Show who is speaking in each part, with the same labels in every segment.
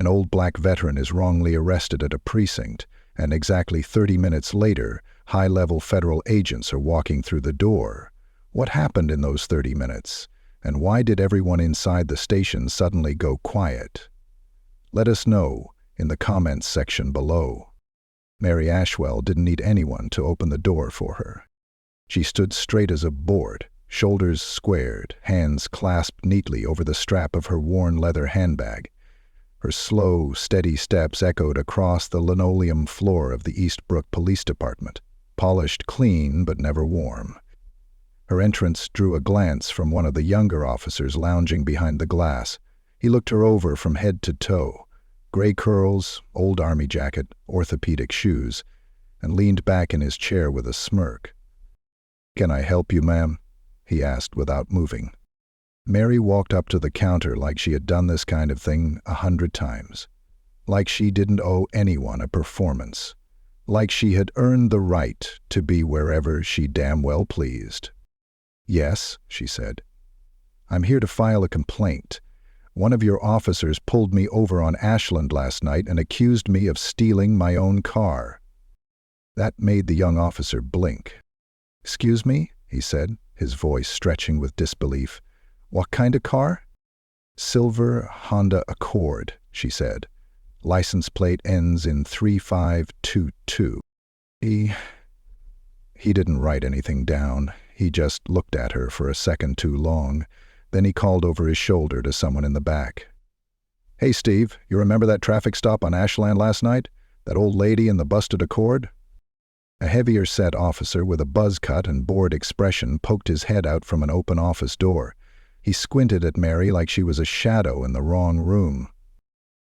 Speaker 1: An old black veteran is wrongly arrested at a precinct, and exactly 30 minutes later, high-level federal agents are walking through the door. What happened in those 30 minutes? And why did everyone inside the station suddenly go quiet? Let us know in the comments section below. Mary Ashwell didn't need anyone to open the door for her. She stood straight as a board, shoulders squared, hands clasped neatly over the strap of her worn leather handbag. Her slow, steady steps echoed across the linoleum floor of the Eastbrook Police Department, polished clean but never warm. Her entrance drew a glance from one of the younger officers lounging behind the glass. He looked her over from head to toe, gray curls, old army jacket, orthopedic shoes, and leaned back in his chair with a smirk. "Can I help you, ma'am?" he asked without moving. Mary walked up to the counter like she had done this kind of thing 100 times. Like she didn't owe anyone a performance. Like she had earned the right to be wherever she damn well pleased. "Yes," she said. "I'm here to file a complaint. One of your officers pulled me over on Ashland last night and accused me of stealing my own car." That made the young officer blink. "Excuse me?" he said, his voice stretching with disbelief. "What kind of car?" "Silver Honda Accord," she said. "License plate ends in 3522. He didn't write anything down. He just looked at her for a second too long. Then he called over his shoulder to someone in the back. "Hey, Steve, you remember that traffic stop on Ashland last night? That old lady in the busted Accord?" A heavier-set officer with a buzz cut and bored expression poked his head out from an open office door. He squinted at Mary like she was a shadow in the wrong room.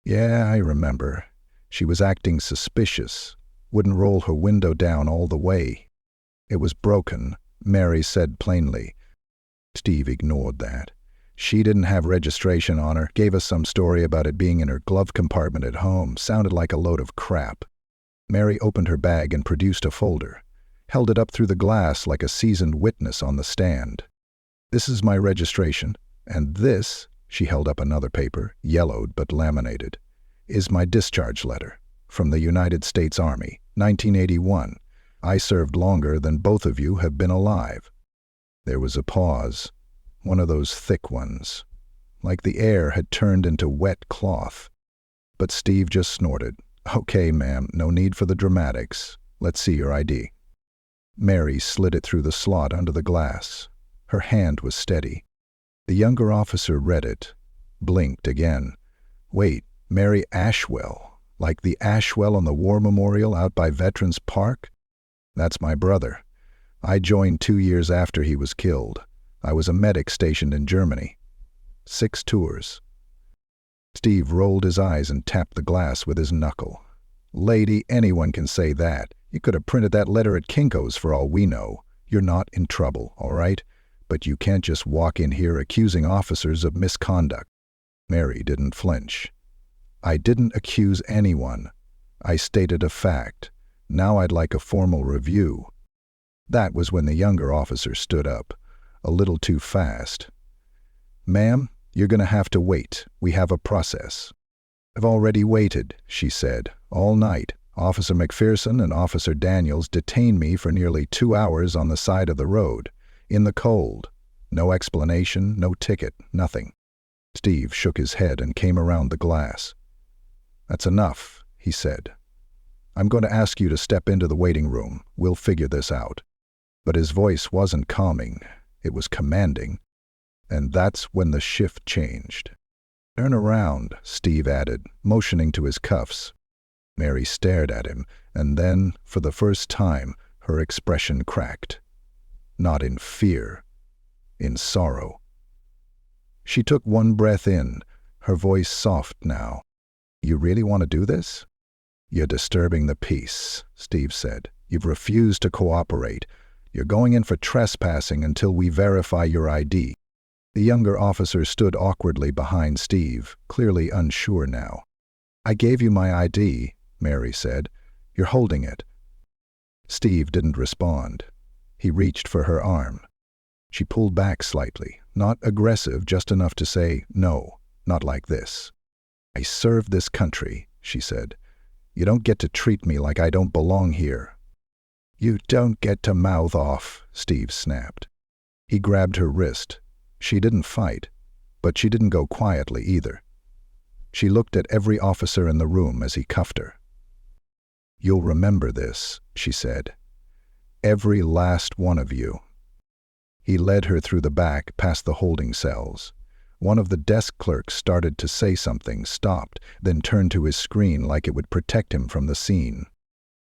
Speaker 1: "Yeah, I remember. She was acting suspicious. Wouldn't roll her window down all the way. It was broken," Mary said plainly. Steve ignored that. "She didn't have registration on her, gave us some story about it being in her glove compartment at home. Sounded like a load of crap." Mary opened her bag and produced a folder, held it up through the glass like a seasoned witness on the stand. "This is my registration, and this," she held up another paper, yellowed but laminated, "is my discharge letter from the United States Army, 1981. I served longer than both of you have been alive." There was a pause, one of those thick ones, like the air had turned into wet cloth. But Steve just snorted. "Okay, ma'am, no need for the dramatics. Let's see your ID." Mary slid it through the slot under the glass. Her hand was steady. The younger officer read it, blinked again. "Wait, Mary Ashwell, like the Ashwell on the War Memorial out by Veterans Park? That's my brother. I joined 2 years after he was killed. I was a medic stationed in Germany. 6 tours. Steve rolled his eyes and tapped the glass with his knuckle. "Lady, anyone can say that. You could have printed that letter at Kinko's for all we know. You're not in trouble, all right? But you can't just walk in here accusing officers of misconduct." Mary didn't flinch. "I didn't accuse anyone. I stated a fact. Now I'd like a formal review." That was when the younger officer stood up, a little too fast. "Ma'am, you're going to have to wait. We have a process." "I've already waited," she said, "all night. Officer McPherson and Officer Daniels detained me for nearly 2 hours on the side of the road, in the cold. No explanation, no ticket, nothing." Steve shook his head and came around the glass. "That's enough," he said. "I'm going to ask you to step into the waiting room. We'll figure this out." But his voice wasn't calming. It was commanding. And that's when the shift changed. "Turn around," Steve added, motioning to his cuffs. Mary stared at him, and then, for the first time, her expression cracked. Not in fear, in sorrow. She took one breath in, her voice soft now. "You really want to do this?" "You're disturbing the peace," Steve said. "You've refused to cooperate. You're going in for trespassing until we verify your ID." The younger officer stood awkwardly behind Steve, clearly unsure now. "I gave you my ID," Mary said. "You're holding it." Steve didn't respond. He reached for her arm. She pulled back slightly, not aggressive, just enough to say, "No, not like this." "I serve this country," she said. "You don't get to treat me like I don't belong here." "You don't get to mouth off," Steve snapped. He grabbed her wrist. She didn't fight, but she didn't go quietly either. She looked at every officer in the room as he cuffed her. "You'll remember this," she said. "Every last one of you." He led her through the back past the holding cells. One of the desk clerks started to say something, stopped, then turned to his screen like it would protect him from the scene.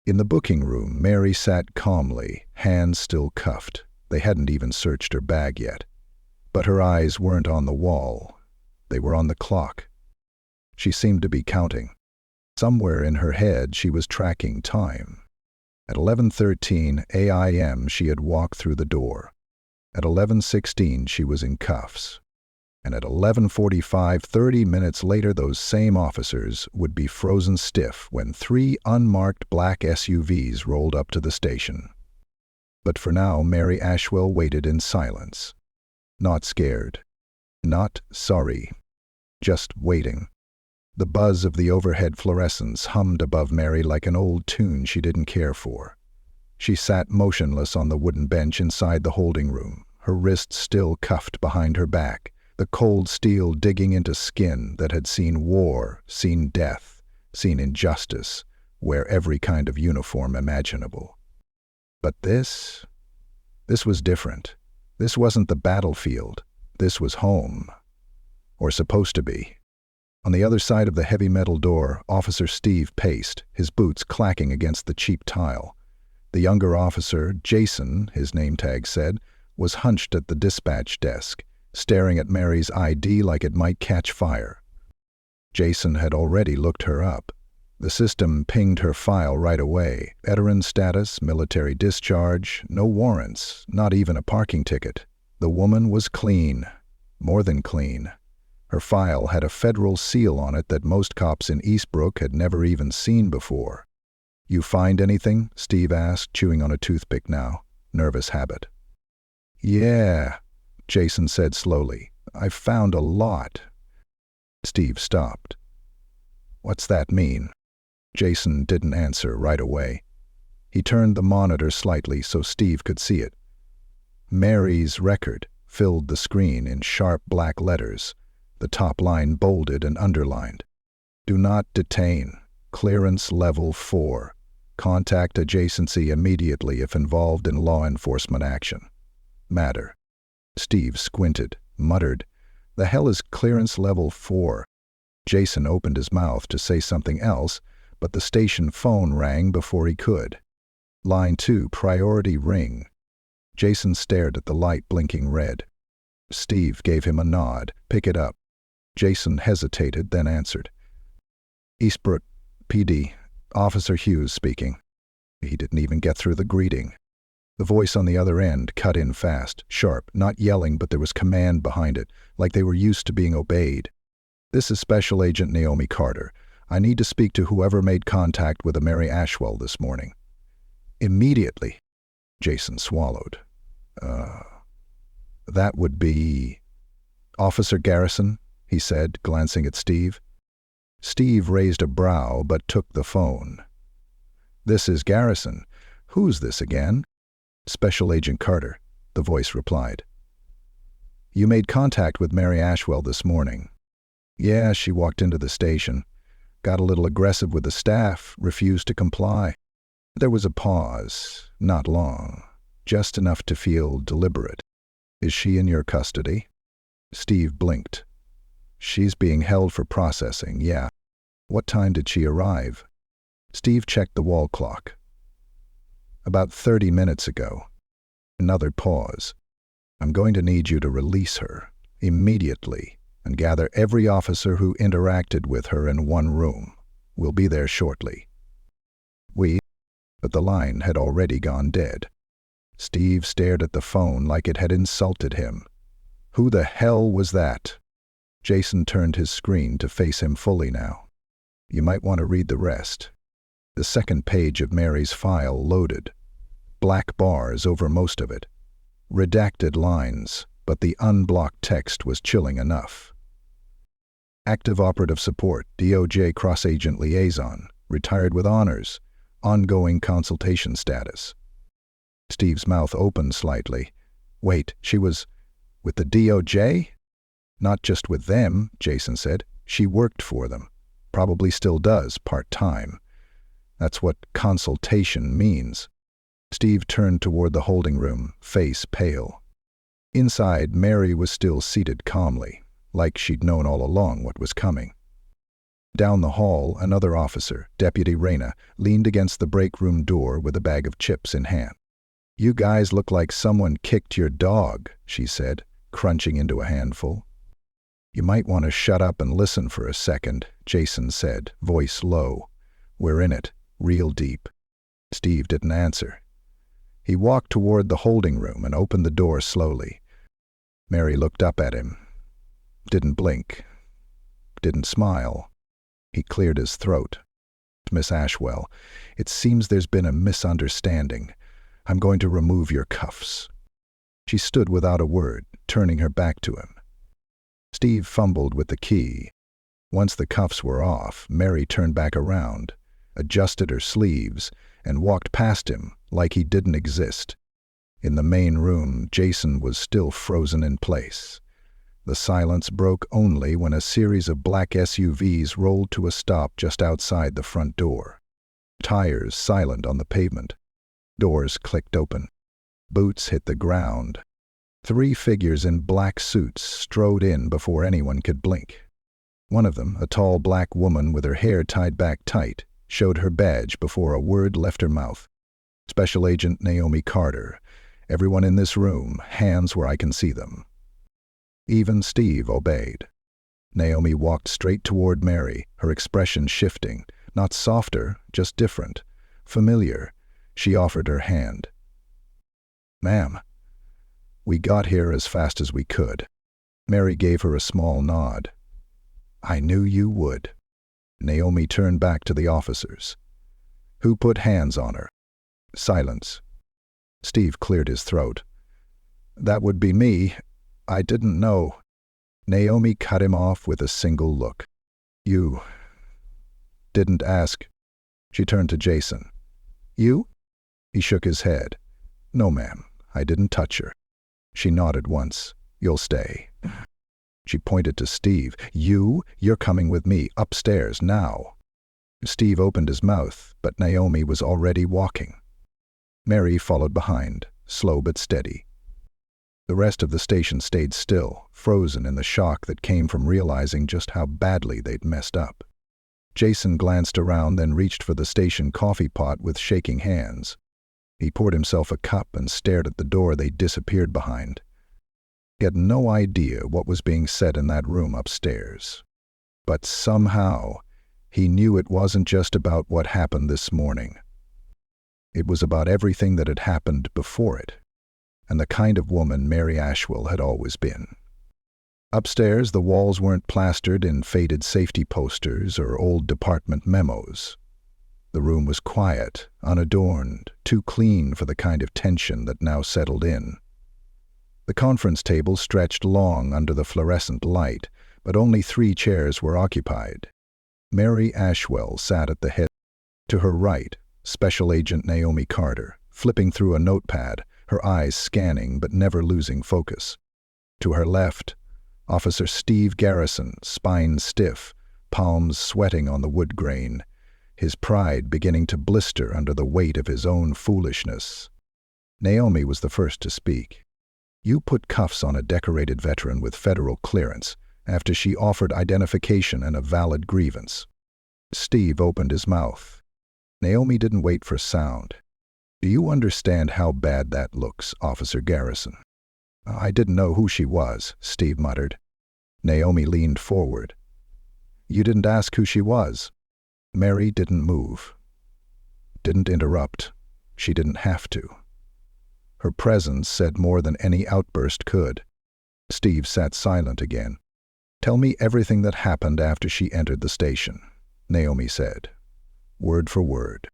Speaker 1: In the booking room, Mary sat calmly, hands still cuffed. They hadn't even searched her bag yet. But her eyes weren't on the wall. They were on the clock. She seemed to be counting. Somewhere in her head she was tracking time. At 11:13 a.m. she had walked through the door. At 11:16 she was in cuffs. And at 11:45, 30 minutes later, those same officers would be frozen stiff when 3 unmarked black SUVs rolled up to the station. But for now, Mary Ashwell waited in silence. Not scared. Not sorry. Just waiting. The buzz of the overhead fluorescents hummed above Mary like an old tune she didn't care for. She sat motionless on the wooden bench inside the holding room, her wrists still cuffed behind her back, the cold steel digging into skin that had seen war, seen death, seen injustice, wear every kind of uniform imaginable. But this was different. This wasn't the battlefield. This was home. Or supposed to be. On the other side of the heavy metal door, Officer Steve paced, his boots clacking against the cheap tile. The younger officer, Jason, his name tag said, was hunched at the dispatch desk, staring at Mary's ID like it might catch fire. Jason had already looked her up. The system pinged her file right away. Veteran status, military discharge, no warrants, not even a parking ticket. The woman was clean. More than clean. Her file had a federal seal on it that most cops in Eastbrook had never even seen before. "You find anything?" Steve asked, chewing on a toothpick now. Nervous habit. "Yeah," Jason said slowly. "I found a lot." Steve stopped. "What's that mean?" Jason didn't answer right away. He turned the monitor slightly so Steve could see it. Mary's record filled the screen in sharp black letters, the top line bolded and underlined. "Do not detain. Clearance level 4. Contact adjacency immediately if involved in law enforcement action. Matter." Steve squinted, muttered, "The hell is clearance level 4? Jason opened his mouth to say something else, but the station phone rang before he could. "Line 2, priority ring." Jason stared at the light blinking red. Steve gave him a nod. "Pick it up." Jason hesitated, then answered. "Eastbrook, PD, Officer Hughes speaking." He didn't even get through the greeting. The voice on the other end cut in fast, sharp, not yelling, but there was command behind it, like they were used to being obeyed. "This is Special Agent Naomi Carter. I need to speak to whoever made contact with a Mary Ashwell this morning." "Immediately." Jason swallowed. That would be Officer Garrison," he said, glancing at Steve. Steve raised a brow but took the phone. "This is Garrison. Who's this again?" "Special Agent Carter," the voice replied. "You made contact with Mary Ashwell this morning." "Yeah, she walked into the station. Got a little aggressive with the staff, refused to comply." There was a pause, not long, just enough to feel deliberate. "Is she in your custody?" Steve blinked. "She's being held for processing, yeah." "What time did she arrive?" Steve checked the wall clock. "About 30 minutes ago." Another pause. "I'm going to need you to release her, immediately, and gather every officer who interacted with her in one room. We'll be there shortly." But the line had already gone dead. Steve stared at the phone like it had insulted him. Who the hell was that? Jason turned his screen to face him fully now. "You might want to read the rest." The second page of Mary's file loaded. Black bars over most of it. Redacted lines, but the unblocked text was chilling enough. Active Operative Support, DOJ Cross-Agent Liaison, retired with honors, ongoing consultation status. Steve's mouth opened slightly. Wait, she was with the DOJ? Not just with them, Jason said. She worked for them. Probably still does, part-time. That's what consultation means. Steve turned toward the holding room, face pale. Inside, Mary was still seated calmly, like she'd known all along what was coming. Down the hall, another officer, Deputy Reyna, leaned against the break room door with a bag of chips in hand. "You guys look like someone kicked your dog," she said, crunching into a handful. "You might want to shut up and listen for a second," Jason said, voice low. "We're in it, real deep." Steve didn't answer. He walked toward the holding room and opened the door slowly. Mary looked up at him. Didn't blink. Didn't smile. He cleared his throat. "Miss Ashwell, it seems there's been a misunderstanding. I'm going to remove your cuffs." She stood without a word, turning her back to him. Steve fumbled with the key. Once the cuffs were off, Mary turned back around, adjusted her sleeves, and walked past him like he didn't exist. In the main room, Jason was still frozen in place. The silence broke only when a series of black SUVs rolled to a stop just outside the front door. Tires silent on the pavement. Doors clicked open. Boots hit the ground. 3 figures in black suits strode in before anyone could blink. One of them, a tall black woman with her hair tied back tight, showed her badge before a word left her mouth. "Special Agent Naomi Carter. Everyone in this room, hands where I can see them." Even Steve obeyed. Naomi walked straight toward Mary, her expression shifting, not softer, just different, familiar. She offered her hand. "Ma'am." "We got here as fast as we could." Mary gave her a small nod. "I knew you would." Naomi turned back to the officers. "Who put hands on her?" Silence. Steve cleared his throat. "That would be me. I didn't know." Naomi cut him off with a single look. "You didn't ask." She turned to Jason. "You?" He shook his head. "No, ma'am. I didn't touch her." She nodded once. "You'll stay." She pointed to Steve. You're coming with me, upstairs, now." Steve opened his mouth, but Naomi was already walking. Mary followed behind, slow but steady. The rest of the station stayed still, frozen in the shock that came from realizing just how badly they'd messed up. Jason glanced around, then reached for the station coffee pot with shaking hands. He poured himself a cup and stared at the door they disappeared behind. He had no idea what was being said in that room upstairs. But somehow, he knew it wasn't just about what happened this morning. It was about everything that had happened before it, and the kind of woman Mary Ashwell had always been. Upstairs, the walls weren't plastered in faded safety posters or old department memos. The room was quiet, unadorned, too clean for the kind of tension that now settled in. The conference table stretched long under the fluorescent light, but only 3 chairs were occupied. Mary Ashwell sat at the head. To her right, Special Agent Naomi Carter, flipping through a notepad, her eyes scanning but never losing focus. To her left, Officer Steve Garrison, spine stiff, palms sweating on the wood grain, his pride beginning to blister under the weight of his own foolishness. Naomi was the first to speak. "You put cuffs on a decorated veteran with federal clearance after she offered identification and a valid grievance." Steve opened his mouth. Naomi didn't wait for sound. "Do you understand how bad that looks, Officer Garrison?" "I didn't know who she was," Steve muttered. Naomi leaned forward. "You didn't ask who she was." Mary didn't move. Didn't interrupt. She didn't have to. Her presence said more than any outburst could. Steve sat silent again. "Tell me everything that happened after she entered the station," Naomi said, word for word.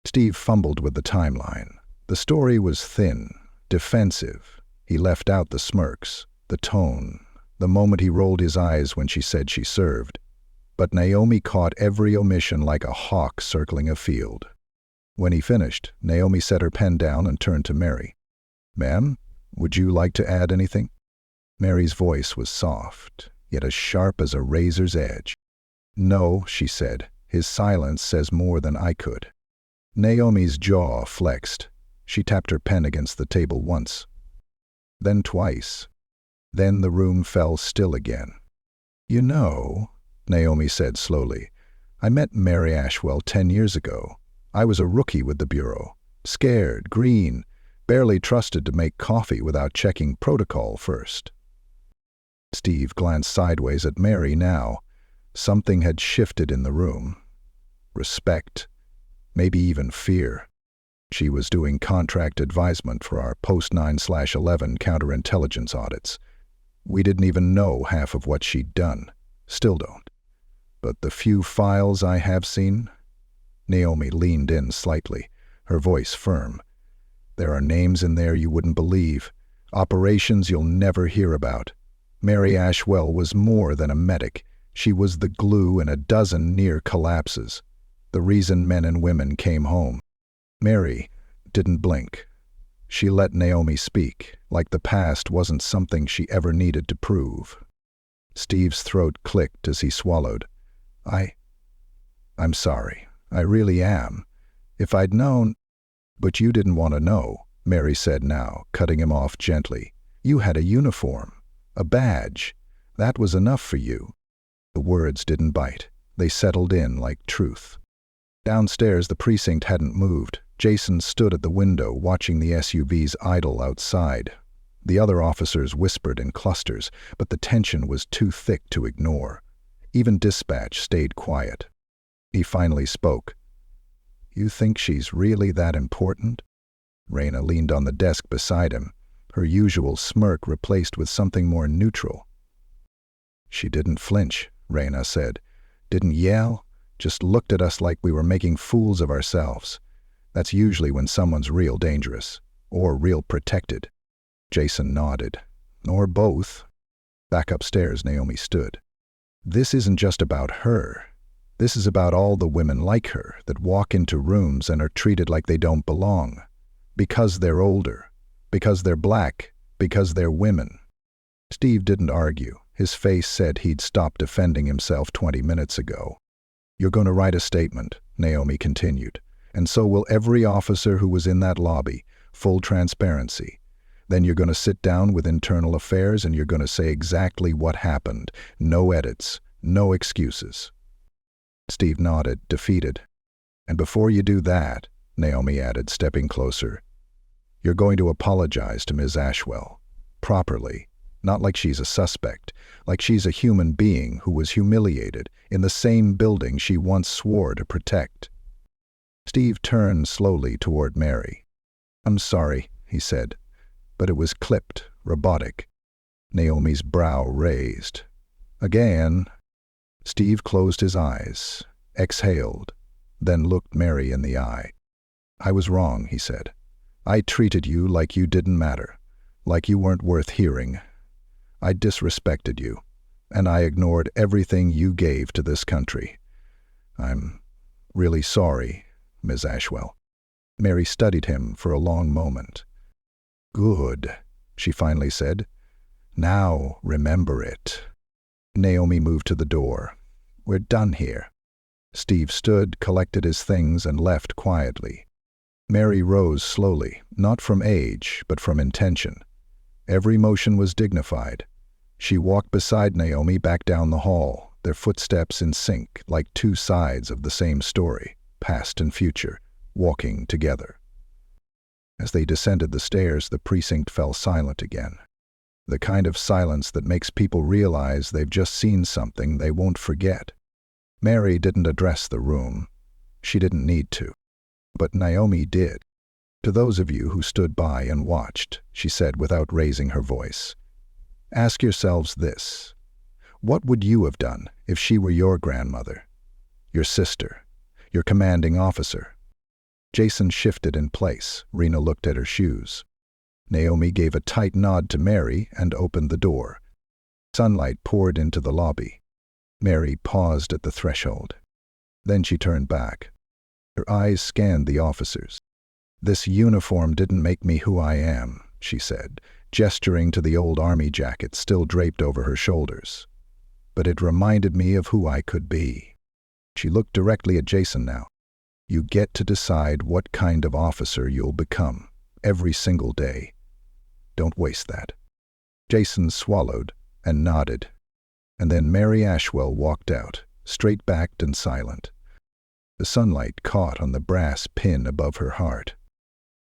Speaker 1: Steve fumbled with the timeline. The story was thin, defensive. He left out the smirks, the tone, the moment he rolled his eyes when she said she served. But Naomi caught every omission like a hawk circling a field. When he finished, Naomi set her pen down and turned to Mary. "Ma'am, would you like to add anything?" Mary's voice was soft, yet as sharp as a razor's edge. "No," she said. "His silence says more than I could." Naomi's jaw flexed. She tapped her pen against the table once, then twice. Then the room fell still again. "You know," Naomi said slowly, "I met Mary Ashwell 10 years ago. I was a rookie with the Bureau. Scared, green, barely trusted to make coffee without checking protocol first." Steve glanced sideways at Mary now. Something had shifted in the room. Respect, maybe even fear. She was doing contract advisement for our post-9/11 counterintelligence audits. We didn't even know half of what she'd done. Still don't. But the few files I have seen... Naomi leaned in slightly, her voice firm. "There are names in there you wouldn't believe. Operations you'll never hear about. Mary Ashwell was more than a medic. She was the glue in a dozen near collapses. The reason men and women came home." Mary didn't blink. She let Naomi speak, like the past wasn't something she ever needed to prove. Steve's throat clicked as he swallowed. I'm sorry. I really am. If I'd known—" "But you didn't want to know," Mary said now, cutting him off gently. "You had a uniform, a badge. That was enough for you." The words didn't bite. They settled in like truth. Downstairs, the precinct hadn't moved. Jason stood at the window, watching the SUVs idle outside. The other officers whispered in clusters, but the tension was too thick to ignore. Even dispatch stayed quiet. He finally spoke. "You think she's really that important?" Raina leaned on the desk beside him, her usual smirk replaced with something more neutral. "She didn't flinch," Raina said. "Didn't yell, just looked at us like we were making fools of ourselves. That's usually when someone's real dangerous, or real protected." Jason nodded. "Or both." Back upstairs, Naomi stood. "This isn't just about her. This is about all the women like her that walk into rooms and are treated like they don't belong. Because they're older. Because they're black. Because they're women." Steve didn't argue. His face said he'd stopped defending himself 20 minutes ago. "You're going to write a statement," Naomi continued. "And so will every officer who was in that lobby. Full transparency. Then you're going to sit down with internal affairs and you're going to say exactly what happened. No edits. No excuses." Steve nodded, defeated. "And before you do that," Naomi added, stepping closer, "you're going to apologize to Ms. Ashwell. Properly. Not like she's a suspect. Like she's a human being who was humiliated in the same building she once swore to protect." Steve turned slowly toward Mary. "I'm sorry," he said, but it was clipped, robotic. Naomi's brow raised. "Again." Steve closed his eyes, exhaled, then looked Mary in the eye. "I was wrong," he said. "I treated you like you didn't matter, like you weren't worth hearing. I disrespected you, and I ignored everything you gave to this country. I'm really sorry, Ms. Ashwell." Mary studied him for a long moment. "Good," she finally said. "Now remember it." Naomi moved to the door. "We're done here." Steve stood, collected his things, and left quietly. Mary rose slowly, not from age, but from intention. Every motion was dignified. She walked beside Naomi back down the hall, their footsteps in sync, like two sides of the same story, past and future, walking together. As they descended the stairs, the precinct fell silent again. The kind of silence that makes people realize they've just seen something they won't forget. Mary didn't address the room. She didn't need to. But Naomi did. "To those of you who stood by and watched," she said without raising her voice, "ask yourselves this. What would you have done if she were your grandmother, your sister, your commanding officer?" Jason shifted in place. Raina looked at her shoes. Naomi gave a tight nod to Mary and opened the door. Sunlight poured into the lobby. Mary paused at the threshold. Then she turned back. Her eyes scanned the officers. "This uniform didn't make me who I am," she said, gesturing to the old army jacket still draped over her shoulders. "But it reminded me of who I could be." She looked directly at Jason now. "You get to decide what kind of officer you'll become, every single day. Don't waste that." Jason swallowed and nodded. And then Mary Ashwell walked out, straight-backed and silent. The sunlight caught on the brass pin above her heart.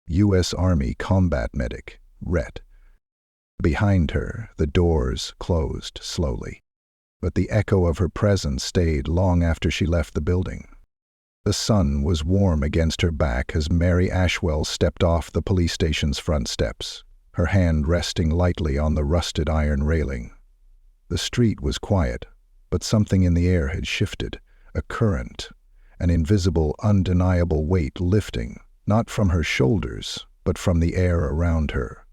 Speaker 1: U.S. Army Combat Medic, Rhett. Behind her, the doors closed slowly. But the echo of her presence stayed long after she left the building. The sun was warm against her back as Mary Ashwell stepped off the police station's front steps, her hand resting lightly on the rusted iron railing. The street was quiet, but something in the air had shifted, a current, an invisible, undeniable weight lifting, not from her shoulders, but from the air around her.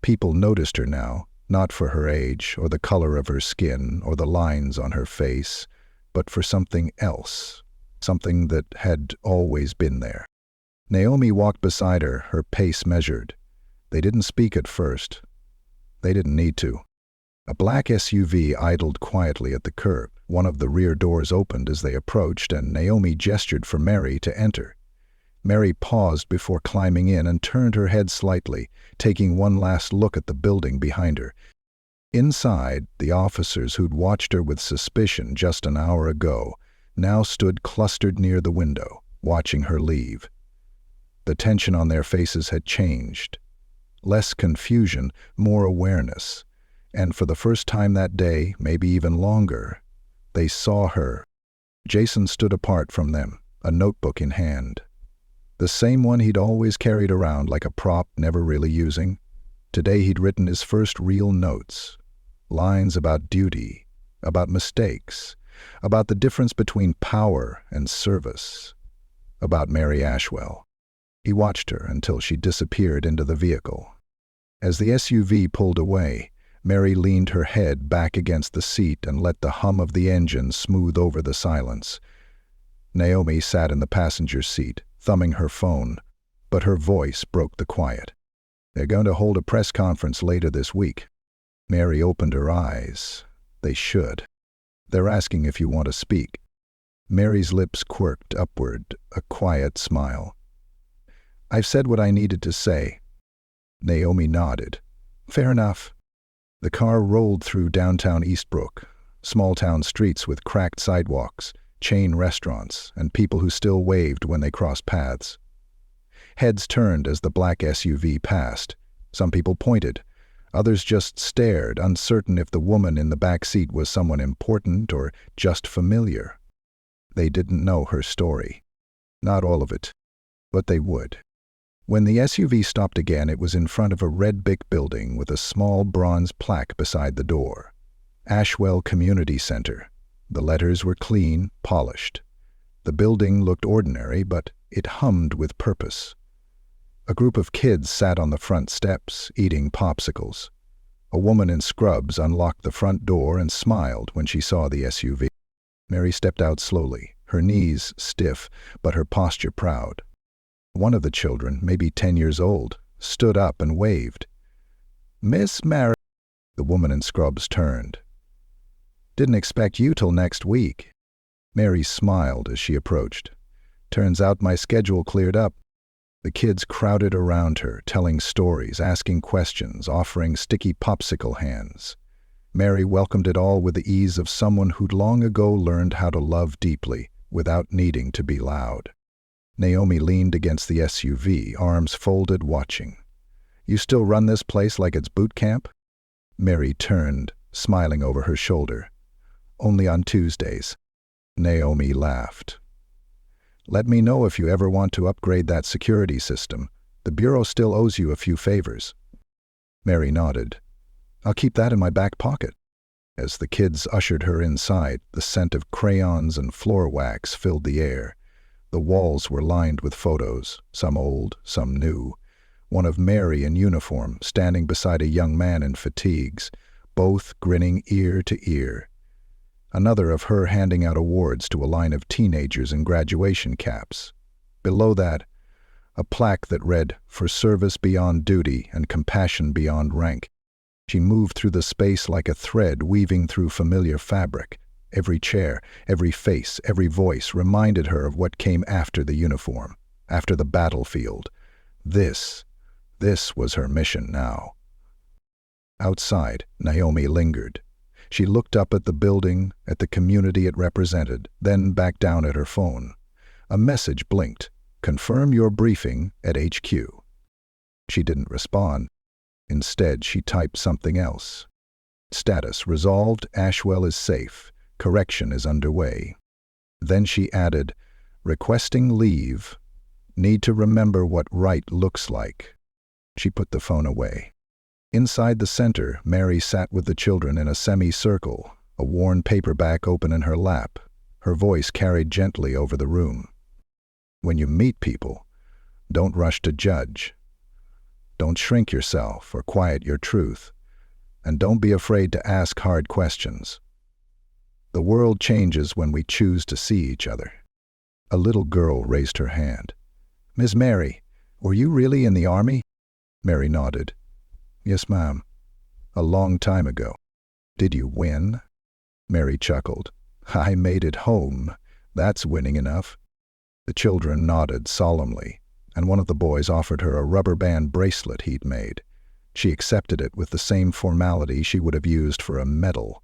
Speaker 1: People noticed her now, not for her age, or the color of her skin, or the lines on her face, but for something else, something that had always been there. Naomi walked beside her, her pace measured. They didn't speak at first. They didn't need to. A black SUV idled quietly at the curb. One of the rear doors opened as they approached, and Naomi gestured for Mary to enter. Mary paused before climbing in and turned her head slightly, taking one last look at the building behind her. Inside, the officers who'd watched her with suspicion just an hour ago now stood clustered near the window, watching her leave. The tension on their faces had changed. Less confusion, more awareness. And for the first time that day, maybe even longer, they saw her. Jason stood apart from them, a notebook in hand. The same one he'd always carried around like a prop, never really using. Today he'd written his first real notes. Lines about duty, about mistakes, about the difference between power and service, about Mary Ashwell. He watched her until she disappeared into the vehicle. As the SUV pulled away, Mary leaned her head back against the seat and let the hum of the engine smooth over the silence. Naomi sat in the passenger seat, thumbing her phone, but her voice broke the quiet. "They're going to hold a press conference later this week." Mary opened her eyes. "They should. They're asking if you want to speak." Mary's lips quirked upward, a quiet smile. "I've said what I needed to say." Naomi nodded. "Fair enough." The car rolled through downtown Eastbrook, small-town streets with cracked sidewalks, chain restaurants, and people who still waved when they crossed paths. Heads turned as the black SUV passed. Some people pointed. Others just stared, uncertain if the woman in the back seat was someone important or just familiar. They didn't know her story. Not all of it. But they would. When the SUV stopped again, it was in front of a red brick building with a small bronze plaque beside the door. Ashwell Community Center. The letters were clean, polished. The building looked ordinary, but it hummed with purpose. A group of kids sat on the front steps, eating popsicles. A woman in scrubs unlocked the front door and smiled when she saw the SUV. Mary stepped out slowly, her knees stiff, but her posture proud. One of the children, maybe 10 years old, stood up and waved. "Miss Mary." The woman in scrubs turned. "Didn't expect you till next week." Mary smiled as she approached. "Turns out my schedule cleared up." The kids crowded around her, telling stories, asking questions, offering sticky popsicle hands. Mary welcomed it all with the ease of someone who'd long ago learned how to love deeply, without needing to be loud. Naomi leaned against the SUV, arms folded, watching. "You still run this place like it's boot camp?" Mary turned, smiling over her shoulder. "Only on Tuesdays." Naomi laughed. "Let me know if you ever want to upgrade that security system. The Bureau still owes you a few favors." Mary nodded. "I'll keep that in my back pocket." As the kids ushered her inside, the scent of crayons and floor wax filled the air. The walls were lined with photos, some old, some new. One of Mary in uniform, standing beside a young man in fatigues, both grinning ear to ear. Another of her handing out awards to a line of teenagers in graduation caps. Below that, a plaque that read, "For service beyond duty and compassion beyond rank." She moved through the space like a thread weaving through familiar fabric. Every chair, every face, every voice reminded her of what came after the uniform, after the battlefield. This was her mission now. Outside, Naomi lingered. She looked up at the building, at the community it represented, then back down at her phone. A message blinked. "Confirm your briefing at HQ." She didn't respond. Instead, she typed something else. "Status resolved, Ashwell is safe. Correction is underway." Then she added, "Requesting leave. Need to remember what right looks like." She put the phone away. Inside the center, Mary sat with the children in a semicircle, a worn paperback open in her lap. Her voice carried gently over the room. "When you meet people, don't rush to judge. Don't shrink yourself or quiet your truth. And don't be afraid to ask hard questions. The world changes when we choose to see each other." A little girl raised her hand. "Miss Mary, were you really in the Army?" Mary nodded. "Yes, ma'am. A long time ago." "Did you win?" Mary chuckled. "I made it home. That's winning enough." The children nodded solemnly, and one of the boys offered her a rubber band bracelet he'd made. She accepted it with the same formality she would have used for a medal.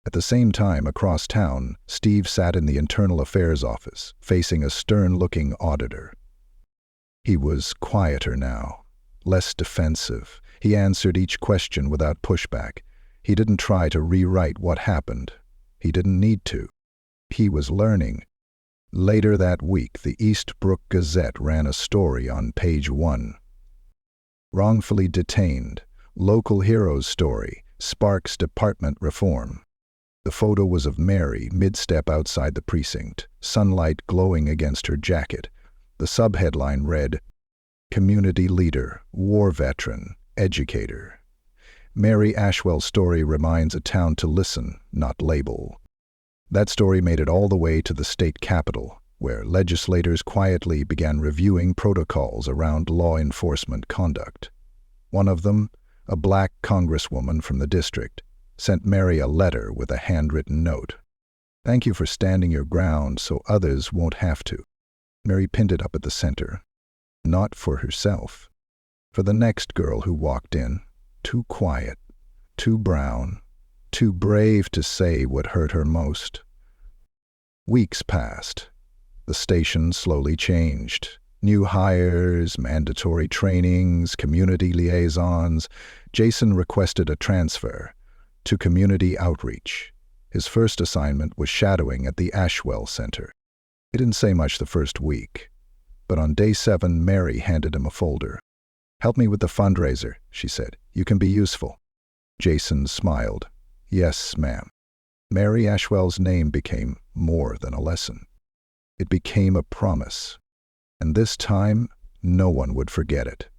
Speaker 1: At the same time, across town, Steve sat in the Internal Affairs office, facing a stern-looking auditor. He was quieter now, less defensive. He answered each question without pushback. He didn't try to rewrite what happened. He didn't need to. He was learning. Later that week, the Eastbrook Gazette ran a story on page 1. "Wrongfully detained. Local hero's story. Sparks department reform." The photo was of Mary, mid-step outside the precinct, sunlight glowing against her jacket. The subheadline read, "Community leader, war veteran, educator." Mary Ashwell's story reminds a town to listen, not label. That story made it all the way to the state capitol, where legislators quietly began reviewing protocols around law enforcement conduct. One of them, a black congresswoman from the district, sent Mary a letter with a handwritten note. "Thank you for standing your ground so others won't have to." Mary pinned it up at the center. Not for herself. For the next girl who walked in, too quiet, too brown, too brave to say what hurt her most. Weeks passed. The station slowly changed. New hires, mandatory trainings, community liaisons. Jason requested a transfer to community outreach. His first assignment was shadowing at the Ashwell Center. He didn't say much the first week, but on day 7, Mary handed him a folder. "Help me with the fundraiser," she said. "You can be useful." Jason smiled. "Yes, ma'am." Mary Ashwell's name became more than a lesson. It became a promise. And this time, no one would forget it.